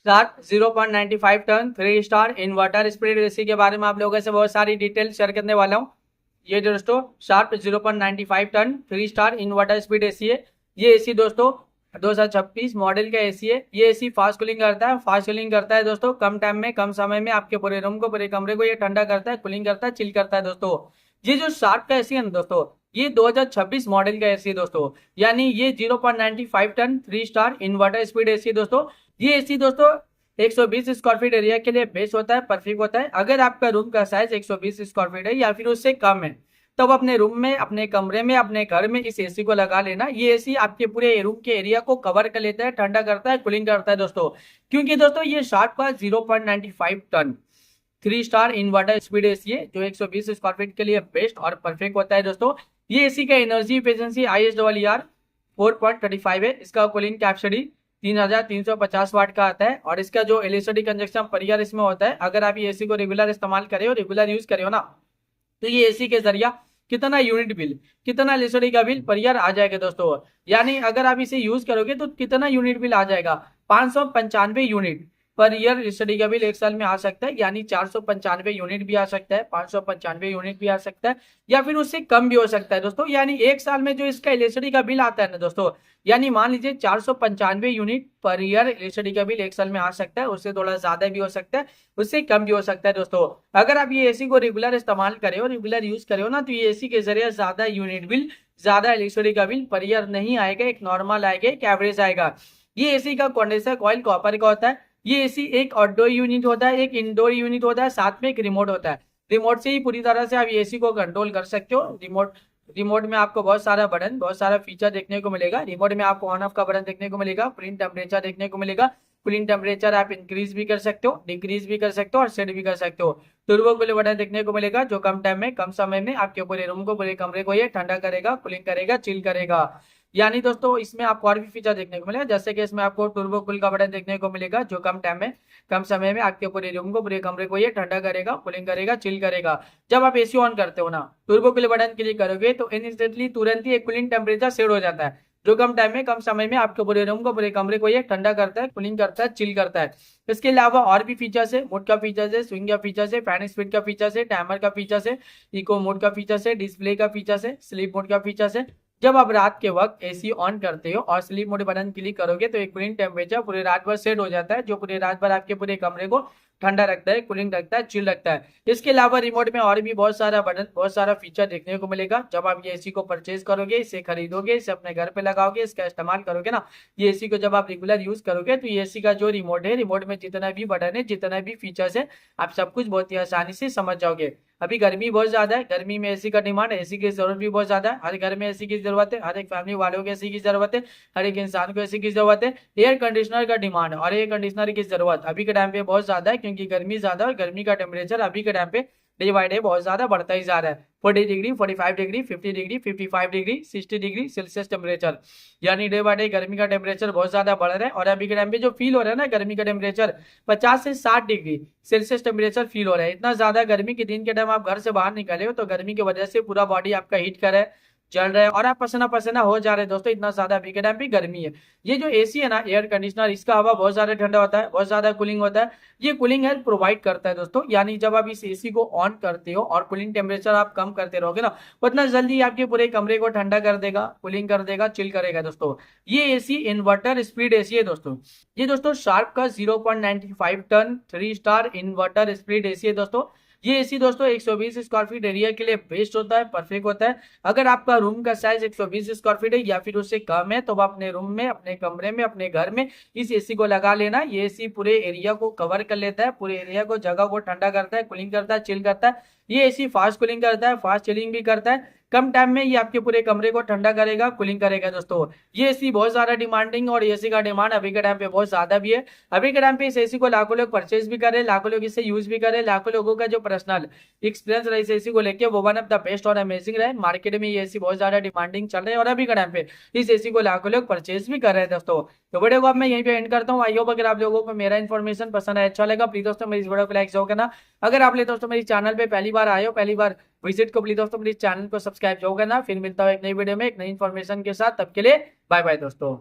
Sharp 0.95 ton 3 star inverter split AC के बारे में आप लोगों से बहुत सारी डिटेल शेयर करने वाला हूँ। ये दोस्तों Sharp 0.95 ton 3 star inverter speed AC है। ये एसी दोस्तों 2026 मॉडल का एसी है। ये एसी फास्ट कूलिंग करता है। फास्ट कूलिंग करता है दोस्तों, कम टाइम में कम समय में आपके पूरे रूम को, पूरे कमरे को ये ठंडा करता है, कूलिंग करता है, चिल करता है दोस्तों। ये जो शार्प का एसी है ना दोस्तों, ये 2026 मॉडल का एसी है दोस्तों। यानी ये 0.95 ton 3 star inverter speed AC है दोस्तों। ये एसी दोस्तों 120 स्क्वायर फीट एरिया के लिए बेस्ट होता है, परफेक्ट होता है। अगर आपका रूम का साइज 120 स्क्वायर फीट है या फिर उससे कम है, तब अपने रूम में, अपने कमरे में, अपने घर में इस एसी को लगा लेना। ये एसी आपके पूरे रूम के एरिया को कवर कर लेता है, ठंडा करता है, कूलिंग करता है दोस्तों। क्योंकि दोस्तों ये शार्प का 0.95 ton 3 star inverter speed AC है, जो 120 स्क्वायर फीट के लिए बेस्ट और परफेक्ट होता है दोस्तों। ये एसी का एनर्जी एफिशिएंसी ISRR 4.35 है। इसका कूलिंग कैपेसिटी 3350 वाट का आता है। और इसका जो इलेक्ट्रिसिटी कंजप्शन पर ईयर इसमें होता है, अगर आप ये एसी को रेगुलर इस्तेमाल करे हो, रेगुलर यूज करे हो ना, तो ये एसी के जरिया कितना यूनिट बिल, कितना इलेक्ट्रिसिटी का बिल पर ईयर आ जाएगा दोस्तों। यानी अगर आप इसे यूज करोगे तो कितना यूनिट बिल आ जाएगा, 595 यूनिट पर ईयर इलेक्ट्रिसिटी का बिल एक साल में आ सकता है। यानी 495 यूनिट भी आ सकता है, 595 यूनिट भी आ सकता है, या फिर उससे कम भी हो सकता है दोस्तों। यानी एक साल में जो इसका इलेक्ट्रिसिटी का बिल आता है ना दोस्तों, यानी मान लीजिए 495 यूनिट पर ईयर इलेक्ट्रिसिटी का बिल एक साल में आ सकता है। उससे थोड़ा ज्यादा भी हो सकता है, उससे कम भी हो सकता है दोस्तों। अगर आप ये एसी को रेगुलर इस्तेमाल करे हो, रेगुलर यूज करे हो ना, तो ये एसी के जरिए ज्यादा यूनिट बिल, ज्यादा इलेक्ट्रिसिटी का बिल पर ईयर नहीं आएगा, एक नॉर्मल आएगा, एक एवरेज आएगा। ये एसी का कंडेंसर कॉइल कॉपर का होता है। ये एसी एक आउटडोर यूनिट होता है, एक इंडोर यूनिट होता है, साथ में एक रिमोट होता है। रिमोट से ही पूरी तरह से आप ये एसी को कंट्रोल कर सकते हो। रिमोट में आपको बहुत सारा बटन, बहुत सारा फीचर देखने को मिलेगा। रिमोट में आपको ऑन ऑफ का बटन देखने को मिलेगा, कूलिंग टेम्परेचर देखने को मिलेगा। कूलिंग टेम्परेचर आप इंक्रीज भी कर सकते हो, डिक्रीज भी कर सकते हो और सेट भी कर सकते हो। टर्बो कूलिंग बटन देखने को मिलेगा, जो कम टाइम में, कम समय में आपके पूरे रूम को, पूरे कमरे को ये ठंडा करेगा, कूलिंग करेगा, चिल करेगा। यानी दोस्तों इसमें आपको और भी फीचर देखने को मिलेगा, जैसे कि इसमें आपको टर्बो कूल का बटन देखने को मिलेगा, जो कम टाइम में, कम समय में आपके पूरे रूम को, पूरे कमरे को ये ठंडा करेगा, कूलिंग करेगा, चिल करेगा। जब आप एसी ऑन करते हो ना, टर्बो कूल बटन क्लिक करोगे तो इंस्टेंटली, तुरंत ही एक कूलिंग टेम्परेचर सेट हो जाता है, जो कम टाइम में, कम समय में आपके पूरे रूम को, पूरे कमरे को ये ठंडा करता है, कूलिंग करता है, चिल करता है। इसके अलावा और भी फीचर्स है, मोड का फीचर्स है, स्विंग का फीचर्स है, फैन स्पीड का फीचर्स है, टाइमर का फीचर्स है, इको मोड का फीचर्स है, डिस्प्ले का फीचर्स है, स्लीप मोड का फीचर्स है। जब आप रात के वक्त एसी ऑन करते हो और स्लीप मोड बटन क्लिक करोगे तो एक कूलिंग टेम्परेचर पूरे रात भर सेट हो जाता है, जो पूरे रात भर आपके पूरे कमरे को ठंडा रखता है, कूलिंग रखता है, चिल रखता है। इसके अलावा रिमोट में और भी बहुत सारा बटन, बहुत सारा फीचर देखने को मिलेगा। जब आप ये एसी को परचेज करोगे, इसे खरीदोगे, इसे अपने घर पे लगाओगे, इसका इस्तेमाल करोगे ना, ये एसी को जब आप रेगुलर यूज करोगे, तो ये एसी का जो रिमोट है, रिमोट में जितना भी बटन है, जितना भी फीचर्स है, आप सब कुछ बहुत ही आसानी से समझ जाओगे। अभी गर्मी बहुत ज्यादा है, गर्मी में एसी का डिमांड, एसी की जरूरत भी बहुत ज्यादा है। हर घर में एसी की जरूरत है, हर एक फैमिली वालों को एसी की जरूरत है, हर एक इंसान को एसी की जरूरत है। एयर कंडीशनर का डिमांड और एयर कंडीशनर की जरूरत अभी के टाइम पे बहुत ज्यादा है, क्योंकि गर्मी ज्यादा है और गर्मी का टेम्परेचर अभी के टाइम पे डे बाई डे बहुत ज्यादा बढ़ता ही जा रहा है। 40 degree, 45 degree, 50 degree, 55 degree, 60 degree Celsius temperature, यानी डे बाई डे गर्मी का टेम्परेचर बहुत ज्यादा बढ़ रहा है। और अभी के टाइम पे जो फील हो रहा है ना गर्मी का टेम्परेचर, 50 से 60 डिग्री सेल्सियस टेम्परेचर फील हो रहा है। इतना ज्यादा गर्मी के दिन के टाइम आप घर से बाहर निकले हो तो गर्मी की वजह से पूरा बॉडी आपका हीट कर रहा है, जल रहा है और आप पसीना पसीना हो जा रहे हैं दोस्तों। इतना ज्यादा अभी के टाइम पे गर्मी है। ये जो एसी है ना, एयर कंडीशनर, इसका हवा बहुत ज्यादा ठंडा होता है, बहुत ज्यादा कूलिंग होता है। ये कूलिंग हेल्प प्रोवाइड करता है दोस्तों। यानी जब आप इस एसी को ऑन करते हो और कूलिंग टेम्परेचर आप कम करते रहोगे ना, उतना जल्दी आपके पूरे कमरे को ठंडा कर देगा, कूलिंग कर देगा, चिल करेगा दोस्तों। ये एसी इन्वर्टर स्पीड एसी है दोस्तों। ये दोस्तों शार्प का 0.95 ton 3 star inverter speed AC है दोस्तों। ये एसी दोस्तों 120 स्क्वायर फीट एरिया के लिए बेस्ट होता है, परफेक्ट होता है। अगर आपका रूम का साइज 120 स्क्वायर फीट है या फिर उससे कम है, तो आप अपने रूम में, अपने कमरे में, अपने घर में इस एसी को लगा लेना। ये एसी पूरे एरिया को कवर कर लेता है, पूरे एरिया को, जगह को ठंडा करता है, कूलिंग करता है, चिल करता है। ये एसी फास्ट कूलिंग करता है, फास्ट चिलिंग भी करता है। कम टाइम में ये आपके पूरे कमरे को ठंडा करेगा, कूलिंग करेगा दोस्तों। ये एसी बहुत ज्यादा डिमांडिंग और एसी का डिमांड अभी के टाइम पे बहुत ज्यादा भी है। अभी के टाइम पे इस एसी को लाखों लोग परचेज भी करे, लाखों लोग इसे यूज भी करे, लाखों लोगों का जो पर्सनल एक्सपीरियंस रहा इस एसी को लेके वो वन ऑफ द बेस्ट और अमेजिंग रहे। मार्केट में ये एसी बहुत ज्यादा डिमांडिंग चल रहे हैं और अभी के टाइम पे इस एसी को लाखों लोग परचेज भी कर रहे हैं दोस्तों। तो वीडियो को अब मैं यहीं पे एंड करता हूँ। आई होप अगर आप लोगों को मेरा इन्फॉर्मेशन पसंद है, अच्छा लगा, प्लीज दोस्तों मेरी इस वीडियो को लाइक जरूर करना। अगर आप ले दोस्तों मेरी चैनल पे पहली बार आए हो, पहली बार विजिट को, प्लीज दोस्तों मेरे चैनल को सब्सक्राइब जरूर करना। फिर मिलता हूँ एक नई वीडियो में एक नई इन्फॉर्मेशन के साथ, तब के लिए बाय बाय दोस्तों।